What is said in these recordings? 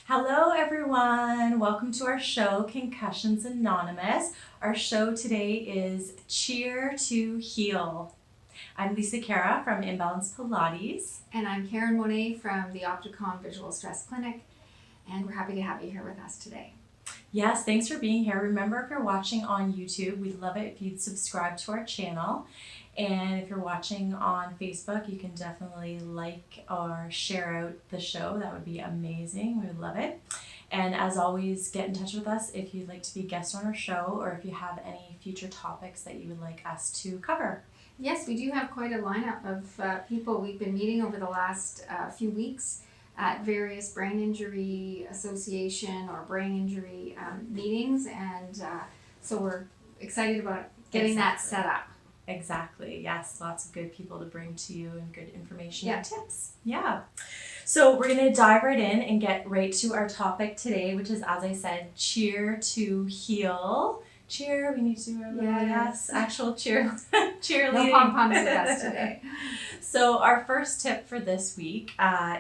Hello everyone, welcome to our show, Concussions Anonymous. Our show today is Cheer to Heal. I'm Lisa Khera from Imbalance Pilates. And I'm Karen Monet from the Opticon Visual Stress Clinic, and we're happy to have you here with us today. Yes, thanks for being here. Remember, if you're watching on YouTube, we'd love it if you'd subscribe to our channel. And if you're watching on Facebook, you can definitely like or share out the show. That would be amazing. We would love it. And as always, get in touch with us if you'd like to be a guest on our show or if you have any future topics that you would like us to cover. Yes, we do have quite a lineup of people we've been meeting over the last few weeks at various brain injury association or brain injury meetings, and so we're excited about getting that set up. Exactly. Yes, lots of good people to bring to you and good information Yeah. and tips. Yeah. So we're going to dive right in and get right to our topic today, which is, as I said, cheer to heal. Cheer, we need to do a little, yes, actual cheerleading. No pom-poms with us today. So our first tip for this week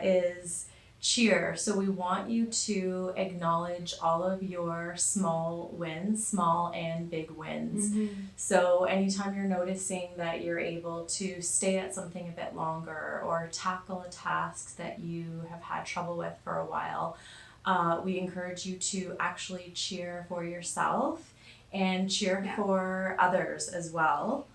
is cheer. So we want you to acknowledge all of your small wins, small and big wins. Mm-hmm. So anytime you're noticing that you're able to stay at something a bit longer or tackle a task that you have had trouble with for a while, we encourage you to actually cheer for yourself and cheer for others as well.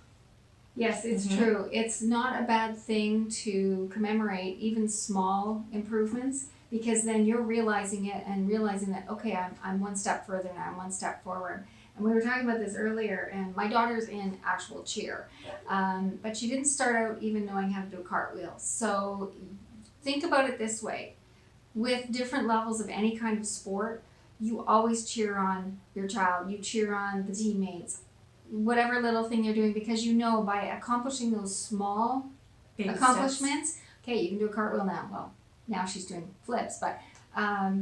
Yes, it's true. It's not a bad thing to commemorate even small improvements, because then you're realizing it and realizing that, okay, I'm one step further now, I'm one step forward. And we were talking about this earlier, and my daughter's in actual cheer, but she didn't start out even knowing how to do a cartwheel. So think about it this way. With different levels of any kind of sport, you always cheer on your child, you cheer on the teammates, whatever little thing you're doing, because you know by accomplishing those small Big accomplishments, okay, you can do a cartwheel now. Well, now she's doing flips, but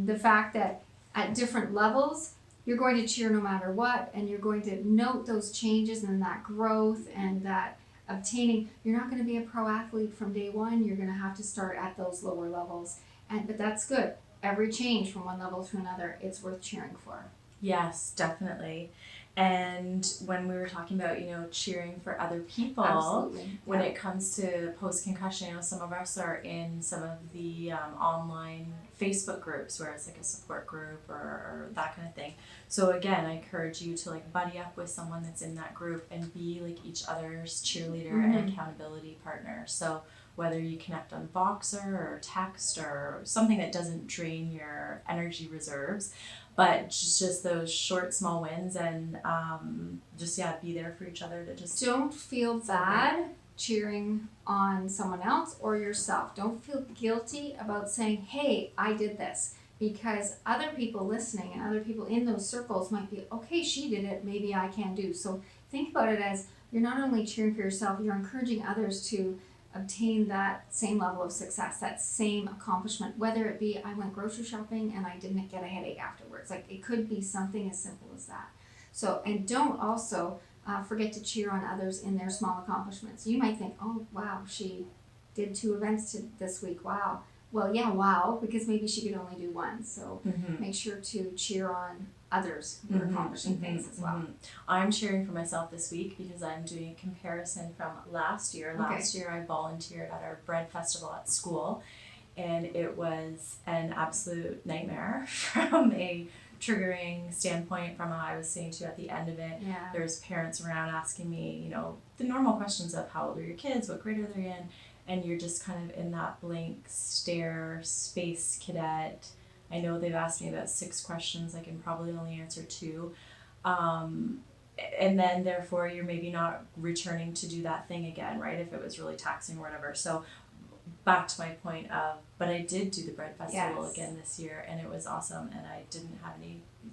the fact that at different levels, you're going to cheer no matter what, and you're going to note those changes and that growth and that obtaining. You're not going to be a pro athlete from day one. You're going to have to start at those lower levels, but that's good. Every change from one level to another, it's worth cheering for. Yes, definitely. And when we were talking about, cheering for other people, Absolutely. when it comes to post-concussion, some of us are in some of the online Facebook groups where it's like a support group or that kind of thing. So again, I encourage you to buddy up with someone that's in that group and be each other's cheerleader and accountability partner. So whether you connect on Voxer or text or something that doesn't drain your energy reserves, but just those short, small wins, and be there for each other to just don't feel bad cheering on someone else or yourself. Don't feel guilty about saying, hey, I did this, because other people listening and other people in those circles might be, okay, she did it, maybe I can do. So think about it as you're not only cheering for yourself, you're encouraging others to obtain that same level of success, that same accomplishment, whether it be I went grocery shopping and I didn't get a headache afterwards. It could be something as simple as that. So, and don't also forget to cheer on others in their small accomplishments. You might think, oh, wow, she did 2 events this week. Wow. Well, yeah, wow, because maybe she could only do one. So make sure to cheer on others who are accomplishing things as well. I'm cheering for myself this week because I'm doing a comparison from last year. Okay. Last year I volunteered at our bread festival at school, and it was an absolute nightmare from a triggering standpoint. From I was saying to you at the end of it, Yeah. there's parents around asking me, the normal questions of how old are your kids, what grade are they in, and you're just kind of in that blank stare, space cadet. I know they've asked me about 6 questions. I can probably only answer 2. And then therefore you're maybe not returning to do that thing again, right? If it was really taxing or whatever. So back to my point of, but I did do the bread festival again this year, and it was awesome, and I didn't have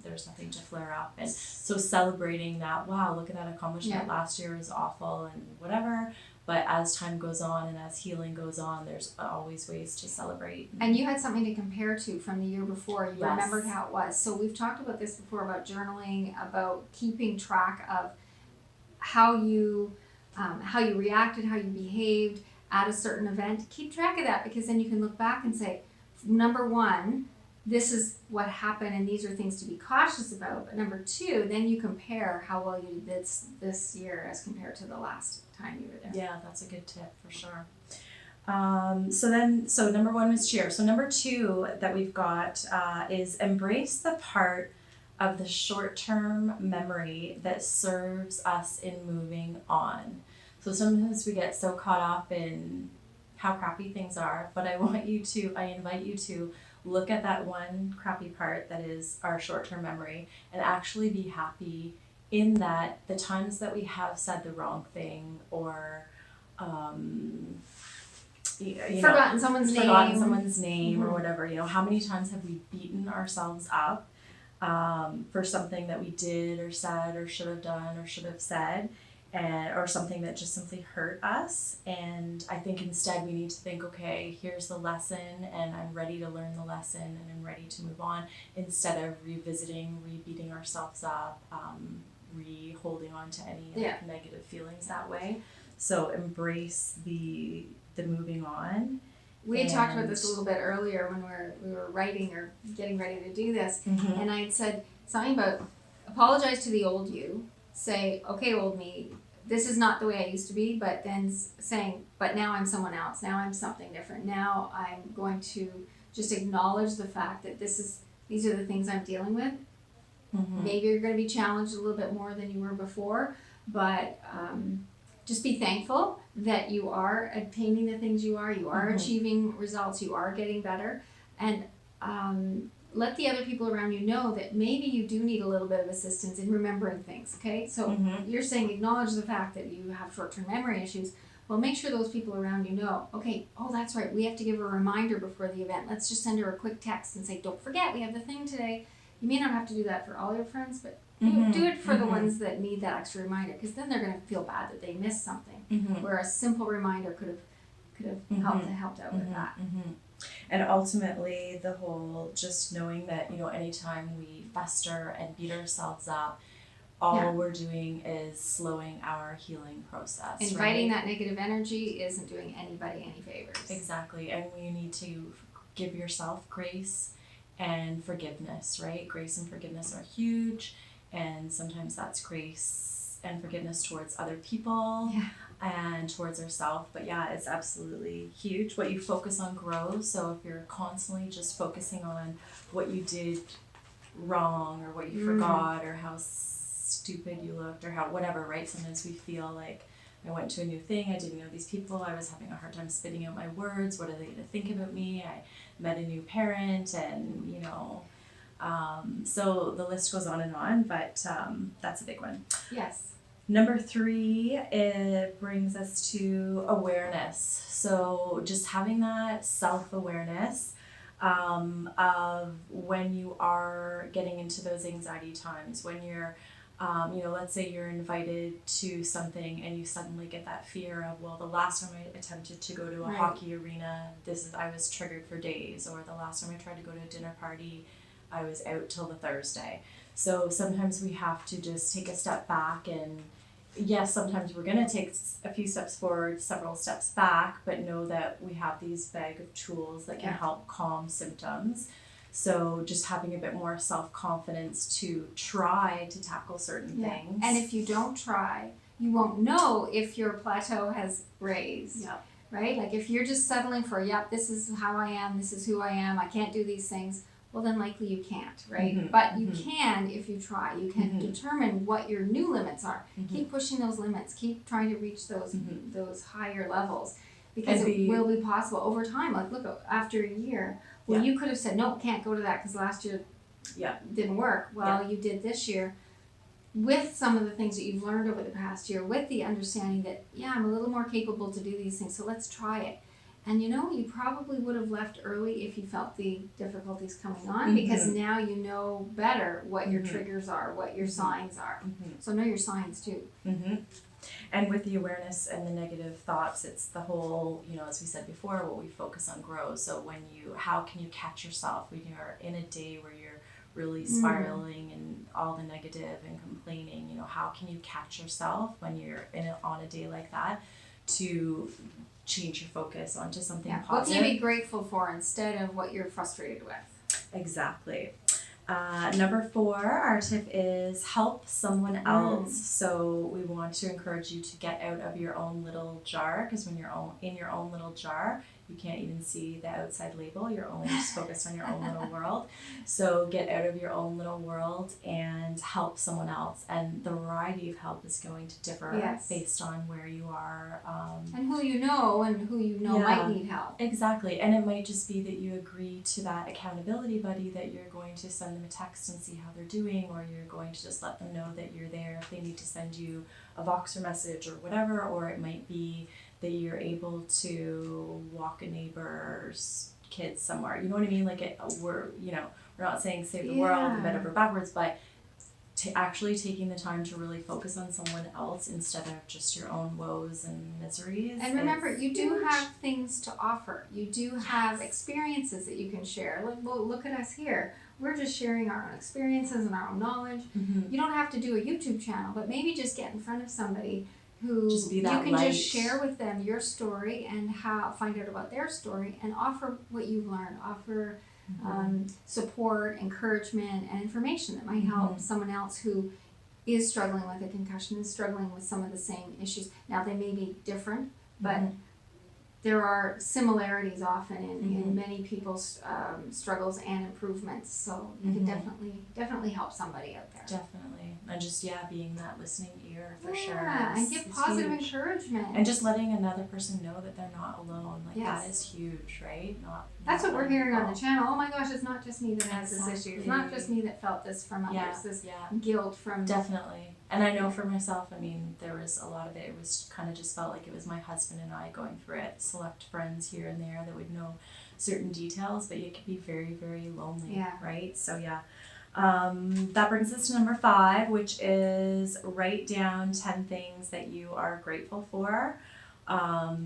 there's nothing to flare up. And so celebrating that, wow, look at that accomplishment. Last year was awful and whatever. But as time goes on and as healing goes on, there's always ways to celebrate. And you had something to compare to from the year before. You remembered how it was. So we've talked about this before, about journaling, about keeping track of how you reacted, how you behaved at a certain event. Keep track of that, because then you can look back and say, number 1, this is what happened and these are things to be cautious about. But number two, then you compare how well you did this year as compared to the last time you were there. Yeah, that's a good tip for sure. So number one was cheer. So number two that we've got is embrace the part of the short-term memory that serves us in moving on. So sometimes we get so caught up in how crappy things are, but I invite you to look at that one crappy part that is our short-term memory and actually be happy in that the times that we have said the wrong thing or Forgotten someone's name or whatever, how many times have we beaten ourselves up for something that we did or said or should have done or should have said, or something that just simply hurt us. And I think instead we need to think, okay, here's the lesson and I'm ready to learn the lesson and I'm ready to move on, instead of revisiting, re-beating ourselves up, holding on to any negative feelings that way. So embrace the moving on. We had talked about this a little bit earlier when we were writing or getting ready to do this, and I had said something about apologize to the old you, say, okay, old me, this is not the way I used to be, but then saying, but now I'm someone else, now I'm something different, now I'm going to just acknowledge the fact that these are the things I'm dealing with. Maybe you're going to be challenged a little bit more than you were before, but just be thankful that you are attaining the things you are achieving results, you are getting better, and let the other people around you know that maybe you do need a little bit of assistance in remembering things, okay? So you're saying acknowledge the fact that you have short-term memory issues. Well, make sure those people around you know, okay, oh, that's right, we have to give her a reminder before the event. Let's just send her a quick text and say, don't forget, we have the thing today. You may not have to do that for all your friends, but do it for the ones that need that extra reminder, because then they're going to feel bad that they missed something, where a simple reminder could have helped out with that. And ultimately, the whole just knowing that, anytime we fester and beat ourselves up, all we're doing is slowing our healing process. Inviting that negative energy isn't doing anybody any favors. Exactly. And you need to give yourself grace and forgiveness, right? Grace and forgiveness are huge. And sometimes that's grace and forgiveness towards other people and towards ourselves. But it's absolutely huge. What you focus on grows. So if you're constantly just focusing on what you did wrong or what you forgot or how stupid you looked or how whatever, right? Sometimes we feel like I went to a new thing, I didn't know these people, I was having a hard time spitting out my words, what are they going to think about me? I met a new parent and, so the list goes on and on, but that's a big one. Yes. Number 3, it brings us to awareness. So just having that self-awareness of when you are getting into those anxiety times, when you're let's say you're invited to something and you suddenly get that fear of, well, the last time I attempted to go to a hockey arena, I was triggered for days, or the last time I tried to go to a dinner party, I was out till the Thursday. So sometimes we have to just take a step back, and yes, sometimes we're going to take a few steps forward, several steps back, but know that we have these bag of tools that can help calm symptoms. So just having a bit more self-confidence to try to tackle certain things. And if you don't try, you won't know if your plateau has raised. Right? Like if you're just settling for, this is how I am, this is who I am, I can't do these things, well then likely you can't, right? But you can if you try. You can determine what your new limits are. Keep pushing those limits. Keep trying to reach those higher levels, because it will be possible over time. Like look, after a year, you could have said, nope, can't go to that because last year didn't work. Well, you did this year with some of the things that you've learned over the past year, with the understanding that, I'm a little more capable to do these things, so let's try it. And you probably would have left early if you felt the difficulties coming on, because now you know better what your triggers are, what your signs are. So know your signs too. And with the awareness and the negative thoughts, it's the whole, as we said before, what we focus on grows. So how can you catch yourself when you're in a day where you're really spiraling and all the negative and complaining, how can you catch yourself when you're on a day like that to change your focus onto something positive? What can you be grateful for instead of what you're frustrated with? Exactly. Number 4, our tip is help someone else. So we want to encourage you to get out of your own little jar, because when you're in your own little jar, you can't even see the outside label. You're only just focused on your own little world. So get out of your own little world and help someone else. And the variety of help is going to differ based on where you are. And who you know might need help. Exactly. And it might just be that you agree to that accountability buddy, that you're going to send them a text and see how they're doing, or you're going to just let them know that you're there if they need to send you a Voxer message or whatever. Or it might be that you're able to walk a neighbor's kids somewhere. You know what I mean? Like we're not saying save the world and bend over backwards, but actually taking the time to really focus on someone else instead of just your own woes and miseries. And remember, you do have things to offer. You do have experiences that you can share. Look at us here. We're just sharing our own experiences and our own knowledge. You don't have to do a YouTube channel, but maybe just get in front of somebody who you can just share with them your story and find out about their story and offer what you've learned. Offer support, encouragement, and information that might help someone else who is struggling with a concussion, is struggling with some of the same issues. Now, they may be different, but there are similarities often in many people's struggles and improvements. So you can definitely help somebody out there. Definitely. And just, being that listening ear for sure. And give positive encouragement. And just letting another person know that they're not alone. Like that is huge, right? That's what we're hearing on the channel. Oh my gosh, it's not just me that has this issue. It's not just me that felt this from others. This guilt from... Definitely. And I know for myself, I mean, there was a lot of it was kind of just felt like it was my husband and I going through it. Select friends here and there that would know certain details, but it could be very, very lonely, right? So that brings us to number 5, which is write down 10 things that you are grateful for.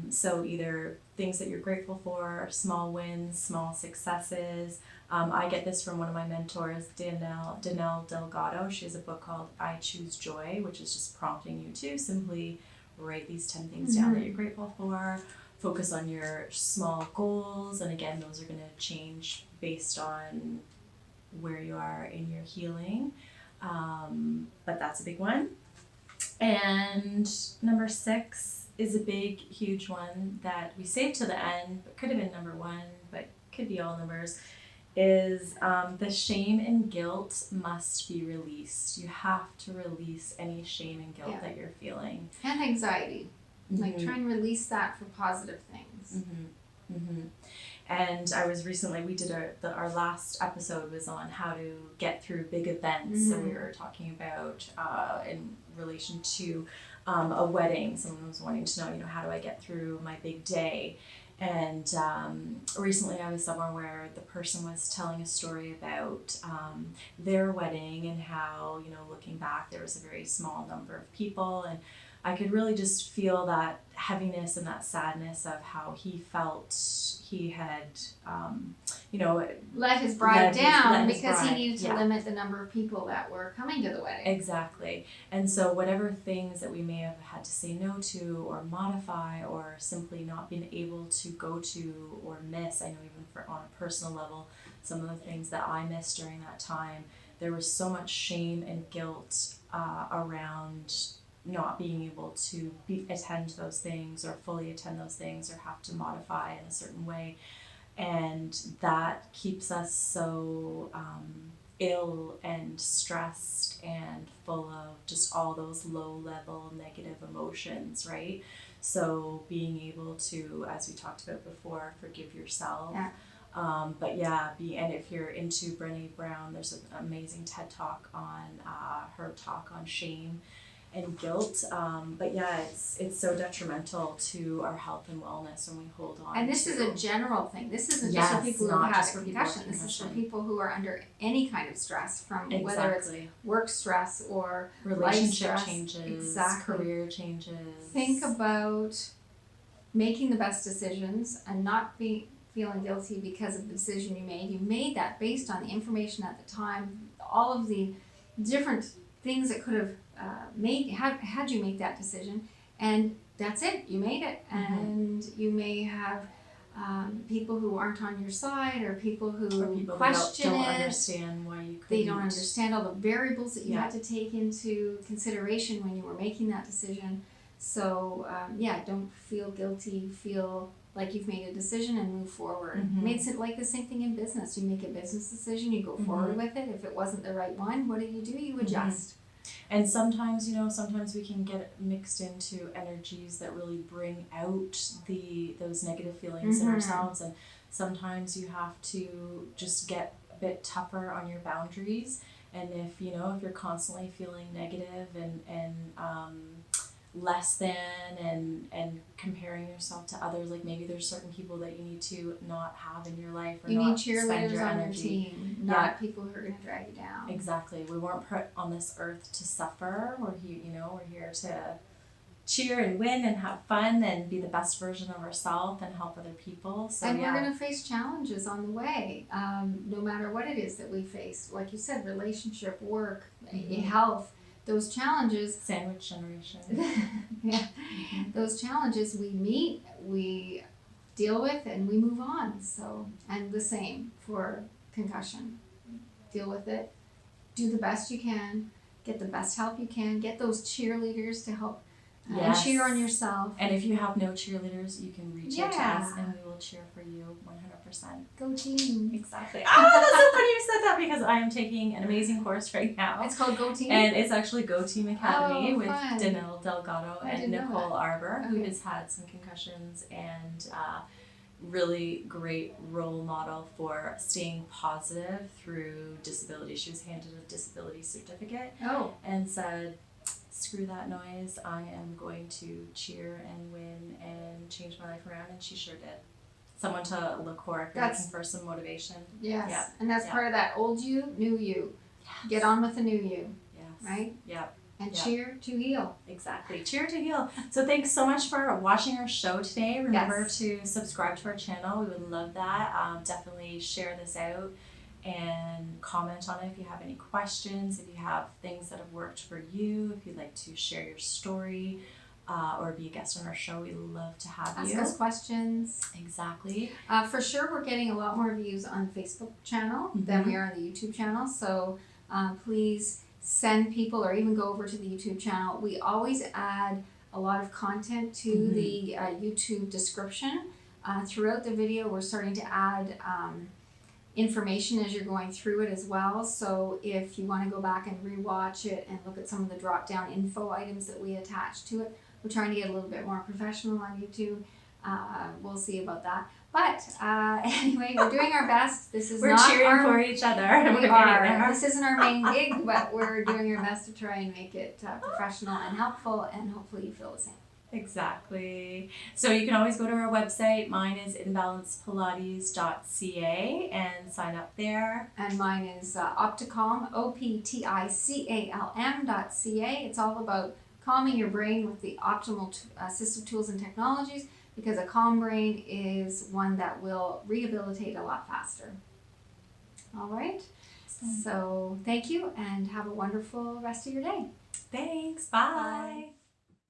So either things that you're grateful for, small wins, small successes. I get this from one of my mentors, Danelle Delgado. She has a book called I Choose Joy, which is just prompting you to simply write these 10 things down that you're grateful for. Focus on your small goals. And again, those are going to change based on where you are in your healing. But that's a big one. And number 6 is a big, huge one that we saved to the end, but could have been number 1, but could be all numbers, is the shame and guilt must be released. You have to release any shame and guilt that you're feeling. And anxiety. Like try and release that for positive things. And I was recently, we did our last episode was on how to get through big events. So we were talking about in relation to a wedding. Someone was wanting to know, how do I get through my big day? And recently I was somewhere where the person was telling a story about their wedding and how, looking back, there was a very small number of people, and I could really just feel that heaviness and that sadness of how he felt he had, let his bride down because he needed to limit the number of people that were coming to the wedding. Exactly. And so whatever things that we may have had to say no to or modify or simply not been able to go to or miss, I know even on a personal level, some of the things that I missed during that time, there was so much shame and guilt around not being able to attend those things or fully attend those things or have to modify in a certain way. And that keeps us so ill and stressed and full of just all those low-level negative emotions, right? So being able to, as we talked about before, forgive yourself. And if you're into Brené Brown, there's an amazing TED Talk on her talk on shame and guilt, it's so detrimental to our health and wellness when we hold on. And this is a general thing. This isn't just for people who have a concussion. This is for people who are under any kind of stress, from whether it's work stress or relationship life stress. changes, career changes. Think about making the best decisions and not feeling guilty because of the decision you made. You made that based on the information at the time, all of the different things that could have had you make that decision, and that's it. You made it, and you may have people who aren't on your side, or people who Or people question don't it. understand why you couldn't. They don't understand all the variables that you Yeah. had to take into consideration when you were making that decision. So don't feel guilty. Feel like you've made a decision and move forward. Mhm. Made it like the same thing in business. You make a business decision, you go forward with it. If it wasn't the right one, what do? You adjust. And sometimes, sometimes we can get mixed into energies that really bring out those negative feelings in ourselves. And sometimes you have to just get a bit tougher on your boundaries. And if you're constantly feeling negative and less than and comparing yourself to others, like maybe there's certain people that you need to not have in your life, or You need not spend cheerleaders your on your energy. team, not people who are going to drag you down. Exactly. We weren't put on this earth to suffer. We're here to cheer and win and have fun and be the best version of ourselves and help other people. So and we're going to face challenges on the way, no matter what it is that we face. Like you said, relationship, work, health, those challenges. Sandwich generation. Yeah. Those challenges we meet, we deal with, and we move on. So, and the same for concussion. Deal with it. Do the best you can. Get the best help you can. Get those cheerleaders to help and cheer on yourself. And if you have no cheerleaders, you can reach out to us and we will cheer for you 100%. Go team. Exactly. Oh, that's so funny you said that, because I am taking an amazing course right now. It's called Go Team? And it's actually Go Team Academy with fun. Danelle Delgado and Nicole Arbor, who Okay. has had some concussions and really great role model for staying positive through disability. She was handed a disability certificate and said, screw that noise, I am going to cheer and win and change my life around, and she sure did. Someone to look for if you're looking for some motivation. Yes, Yeah. and that's part of that old you, new you. Yes. Get on with the new you, Yes. right? Yep. And Yep. cheer to heal. Exactly. Cheer to heal. So thanks so much for watching our show today. Remember to subscribe to our channel. We would love that. Definitely share this out and comment on it if you have any questions, if you have things that have worked for you, if you'd like to share your story or be a guest on our show. We'd love to have you. Ask us questions. Exactly. For sure, we're getting a lot more views on the Facebook channel than we are on the YouTube channel. So please send people, or even go over to the YouTube channel. We always add a lot of content to the YouTube description. Throughout the video, we're starting to add information as you're going through it as well. So if you want to go back and rewatch it and look at some of the drop down info items that we attach to it, we're trying to get a little bit more professional on YouTube. We'll see about that. But anyway, we're doing our best. This is we're not cheering for each other. We are. This isn't our main gig, but we're doing our best to try and make it professional and helpful, and hopefully you feel the same. Exactly. So you can always go to our website. Mine is imbalancepilates.ca and sign up there. And mine is Opticalm, OPTICALM.ca. It's all about calming your brain with the optimal assistive tools and technologies, because a calm brain is one that will rehabilitate a lot faster. All right. So thank you, and have a wonderful rest of your day. Thanks. Bye.